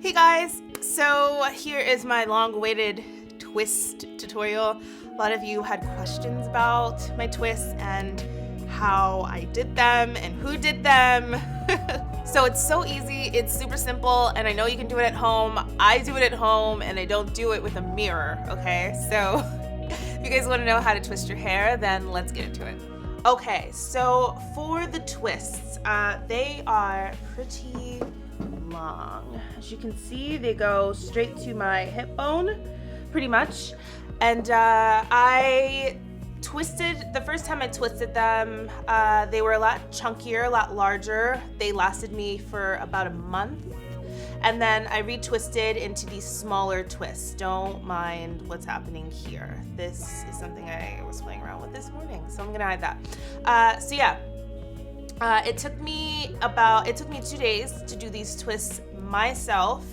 Hey guys, so here is my long-awaited twist tutorial. A lot of you had questions about my twists and how I did them and who did them. So it's so easy, it's super simple, and I know you can do it at home. I do it at home and I don't do it with a mirror, okay? So if you guys want to know how to twist your hair, then let's get into it. Okay, so for the twists, they are pretty long. As you can see, they go straight to my hip bone, pretty much. And I twisted, the first time I twisted them, they were a lot chunkier, a lot larger. They lasted me for about a month. And then I retwisted into these smaller twists. Don't mind what's happening here. This is something I was playing around with this morning, so I'm gonna hide that. So yeah, it took me 2 days to do these twists myself.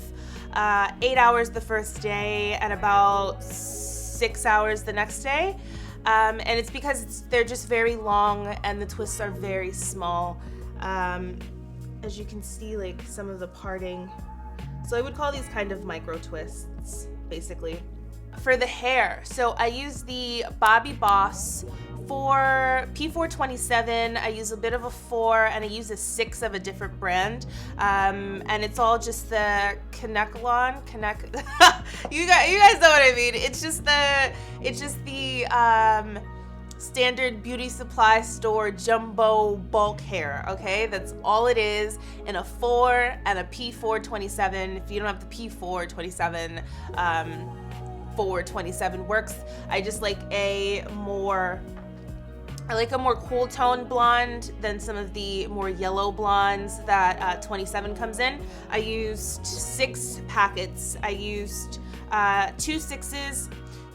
8 hours the first day and about 6 hours the next day. And it's because they're just very long and the twists are very small. As you can see, like some of the parting. So I would call these kind of micro twists, basically. For the hair, so I use the Bobbi Boss for P427. I use a bit of a 4 and I use a 6 of a different brand. And it's all just the connect. You guys know what I mean. It's just the standard beauty supply store jumbo bulk hair, okay? That's all it is, in a 4 and a P427. If you don't have the P427, 427 works. I just like a more cool tone blonde than some of the more yellow blondes that 27 comes in. I used 6 packets. I used 2 6s,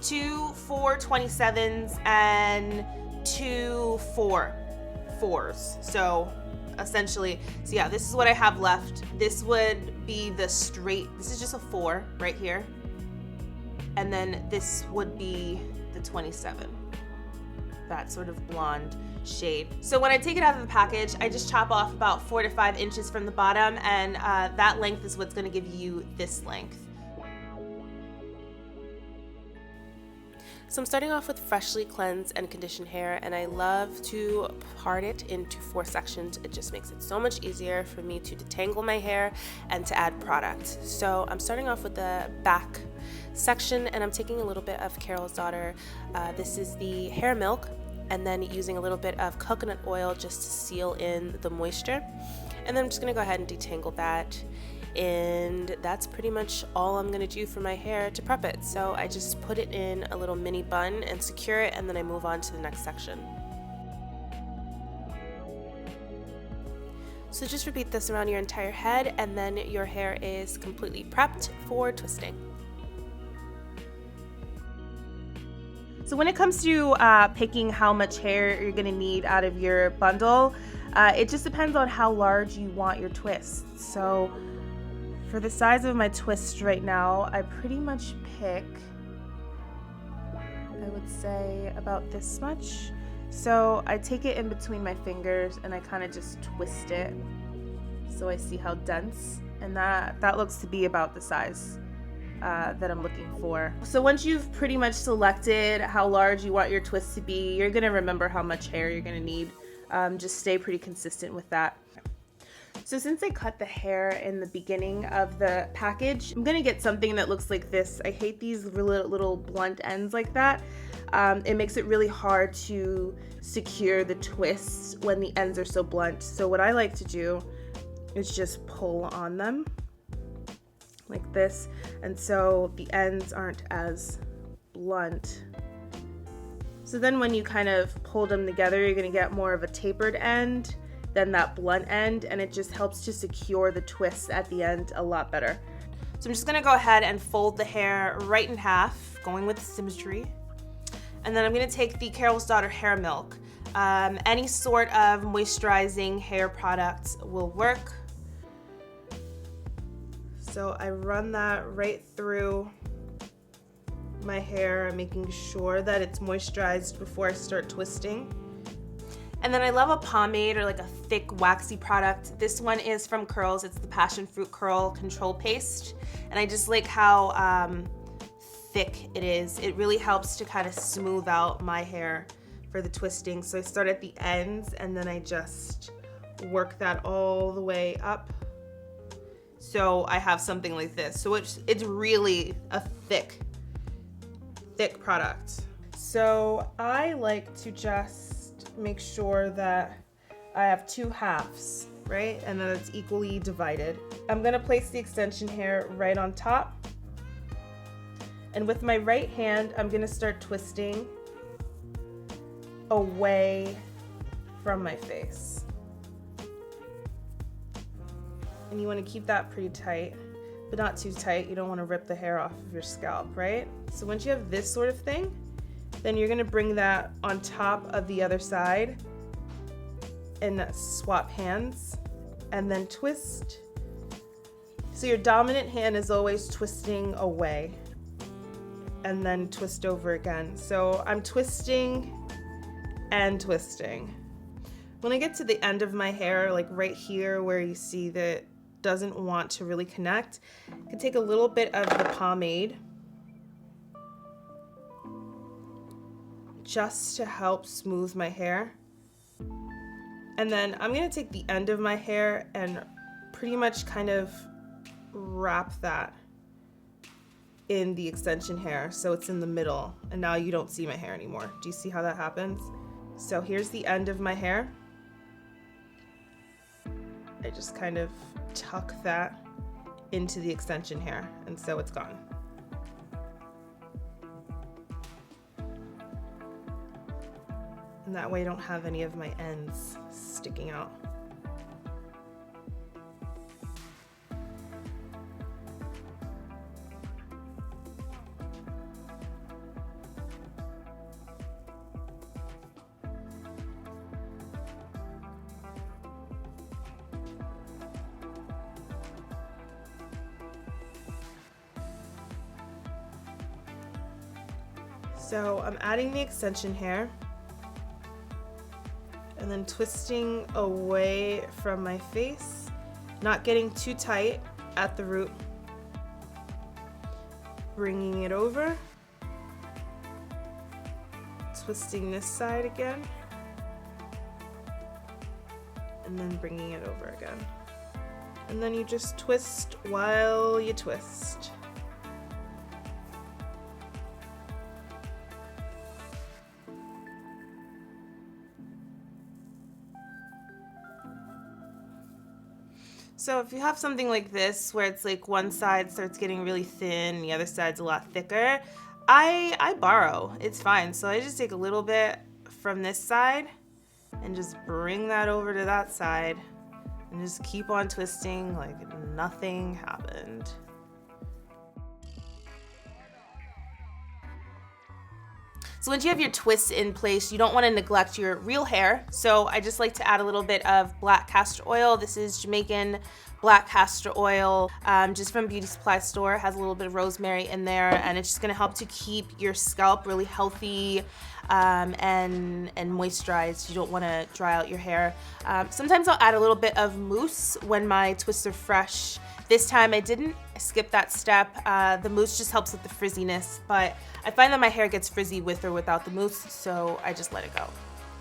2 427s, and 2 4s. So essentially, so yeah, this is what I have left. This would be the straight, this is just a 4 right here. And then this would be the 27, that sort of blonde shade. So when I take it out of the package, I just chop off about 4 to 5 inches from the bottom, and that length is what's gonna give you this length. So I'm starting off with freshly cleansed and conditioned hair, and I love to part it into 4 sections. It just makes it so much easier for me to detangle my hair and to add product. So I'm starting off with the back section, and I'm taking a little bit of Carol's Daughter. This is the hair milk, and then using a little bit of coconut oil just to seal in the moisture. And then I'm just gonna go ahead and detangle that. And that's pretty much all I'm gonna do for my hair to prep it. So I just put it in a little mini bun and secure it, and then I move on to the next section. So just repeat this around your entire head, and then your hair is completely prepped for twisting. So when it comes to picking how much hair you're gonna need out of your bundle, it just depends on how large you want your twists. So for the size of my twist right now, I pretty much pick, I would say, about this much. So I take it in between my fingers and I kind of just twist it so I see how dense, and that looks to be about the size that I'm looking for. So once you've pretty much selected how large you want your twist to be, you're gonna remember how much hair you're gonna need. Just stay pretty consistent with that. So since I cut the hair in the beginning of the package, I'm gonna get something that looks like this. I hate these little blunt ends like that. It makes it really hard to secure the twists when the ends are so blunt. So what I like to do is just pull on them like this, and so the ends aren't as blunt. So then when you kind of pull them together, you're gonna get more of a tapered end than that blunt end, and it just helps to secure the twists at the end a lot better. So I'm just gonna go ahead and fold the hair right in half, going with symmetry. And then I'm gonna take the Carol's Daughter hair milk. Any sort of moisturizing hair products will work. So I run that right through my hair, making sure that it's moisturized before I start twisting. And then I love a pomade or like a thick waxy product. This one is from Curls. It's the Passionfruit Curl Control Paste. And I just like how thick it is. It really helps to kind of smooth out my hair for the twisting. So I start at the ends and then I just work that all the way up. So I have something like this. So it's really a thick product. So I like to just make sure that I have 2 halves, right? And that it's equally divided. I'm gonna place the extension hair right on top. And with my right hand, I'm gonna start twisting away from my face. And you wanna keep that pretty tight, but not too tight. You don't wanna rip the hair off of your scalp, right? So once you have this sort of thing, then you're gonna bring that on top of the other side and swap hands and then twist. So your dominant hand is always twisting away and then twist over again. So I'm twisting and twisting. When I get to the end of my hair, like right here where you see that it doesn't want to really connect, I can take a little bit of the pomade just to help smooth my hair. And then I'm gonna take the end of my hair and pretty much kind of wrap that in the extension hair so it's in the middle, and now you don't see my hair anymore. Do you see how that happens? So here's the end of my hair. I just kind of tuck that into the extension hair, and so it's gone. And that way I don't have any of my ends sticking out. So I'm adding the extension hair and then twisting away from my face, not getting too tight at the root, bringing it over, twisting this side again, and then bringing it over again. And then you just twist while you twist. So if you have something like this where it's like one side starts getting really thin, the other side's a lot thicker, I borrow, it's fine. So I just take a little bit from this side and just bring that over to that side and just keep on twisting like nothing happened. So once you have your twists in place, you don't want to neglect your real hair. So I just like to add a little bit of black castor oil. This is Jamaican black castor oil, just from beauty supply store. It has a little bit of rosemary in there, and it's just gonna help to keep your scalp really healthy and moisturized. You don't want to dry out your hair. Sometimes I'll add a little bit of mousse when my twists are fresh. This time I didn't. I skipped that step. The mousse just helps with the frizziness, but I find that my hair gets frizzy with or without the mousse, so I just let it go.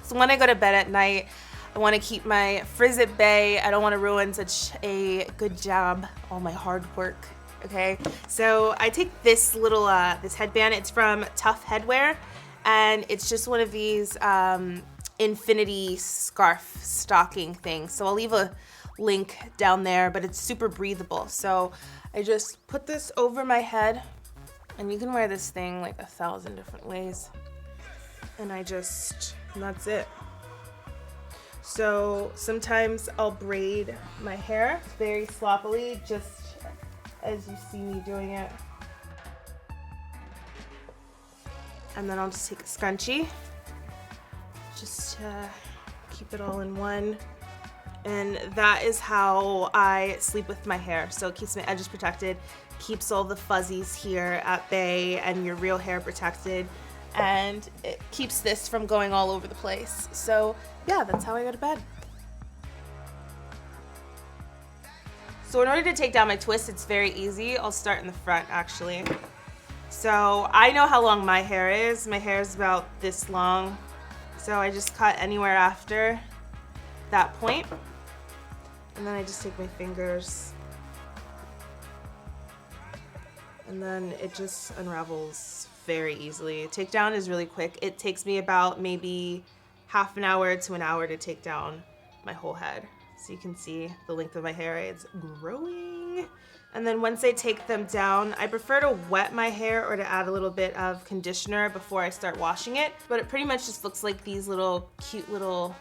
So when I go to bed at night, I want to keep my frizz at bay. I don't want to ruin such a good job, all my hard work, okay? So I take this little, this headband. It's from Tough Headwear, and it's just one of these infinity scarf stocking things. So I'll leave a link down there, but it's super breathable. So I just put this over my head, and you can wear this thing like 1,000 different ways. And that's it. So sometimes I'll braid my hair very sloppily, just as you see me doing it. And then I'll just take a scrunchie, just to keep it all in one. And that is how I sleep with my hair. So it keeps my edges protected, keeps all the fuzzies here at bay, and your real hair protected. and it keeps this from going all over the place. So yeah, that's how I go to bed. So in order to take down my twist, it's very easy. I'll start in the front actually. So I know how long my hair is. My hair is about this long. So I just cut anywhere after that point. And then I just take my fingers and then it just unravels very easily. Takedown is really quick. It takes me about maybe half an hour to an hour to take down my whole head. So you can see the length of my hair, it's growing. And then once I take them down, I prefer to wet my hair or to add a little bit of conditioner before I start washing it. But it pretty much just looks like these little cute little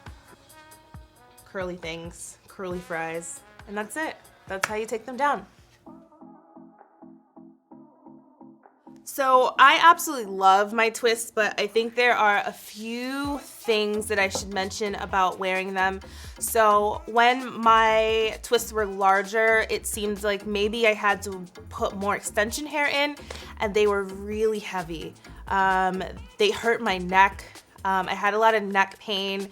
curly things, curly fries. And that's it. That's how you take them down. So I absolutely love my twists, but I think there are a few things that I should mention about wearing them. So when my twists were larger, it seemed like maybe I had to put more extension hair in, and they were really heavy. They hurt my neck. I had a lot of neck pain.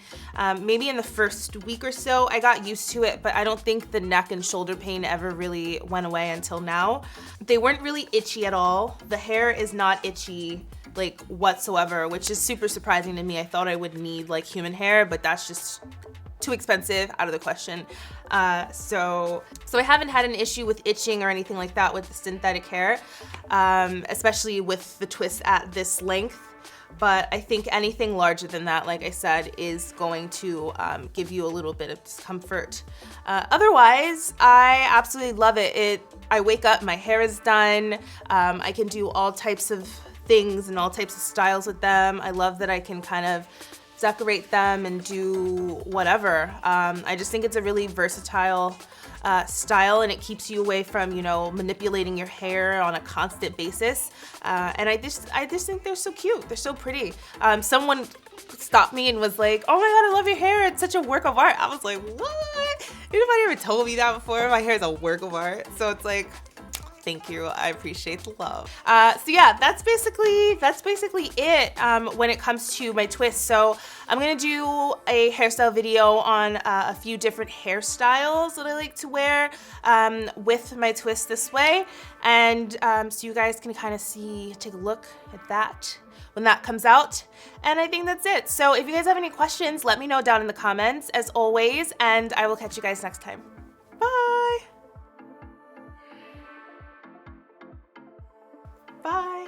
Maybe in the first week or so, I got used to it, but I don't think the neck and shoulder pain ever really went away until now. They weren't really itchy at all. The hair is not itchy like whatsoever, which is super surprising to me. I thought I would need like human hair, but that's just too expensive, out of the question. So I haven't had an issue with itching or anything like that with the synthetic hair, especially with the twist at this length. But I think anything larger than that, like I said, is going to give you a little bit of discomfort. Otherwise, I absolutely love it. I wake up, my hair is done. I can do all types of things and all types of styles with them. I love that I can kind of decorate them and do whatever. I just think it's a really versatile style, and it keeps you away from, you know, manipulating your hair on a constant basis. And I just think they're so cute. They're so pretty. Someone stopped me and was like, "Oh my God, I love your hair. It's such a work of art." I was like, what? Anybody ever told me that before? My hair is a work of art. So it's like, thank you. I appreciate the love. So yeah, that's basically it when it comes to my twists. So I'm gonna do a hairstyle video on a few different hairstyles that I like to wear with my twist this way. And so you guys can kind of take a look at that when that comes out. And I think that's it. So if you guys have any questions, let me know down in the comments as always, and I will catch you guys next time. Bye. Bye.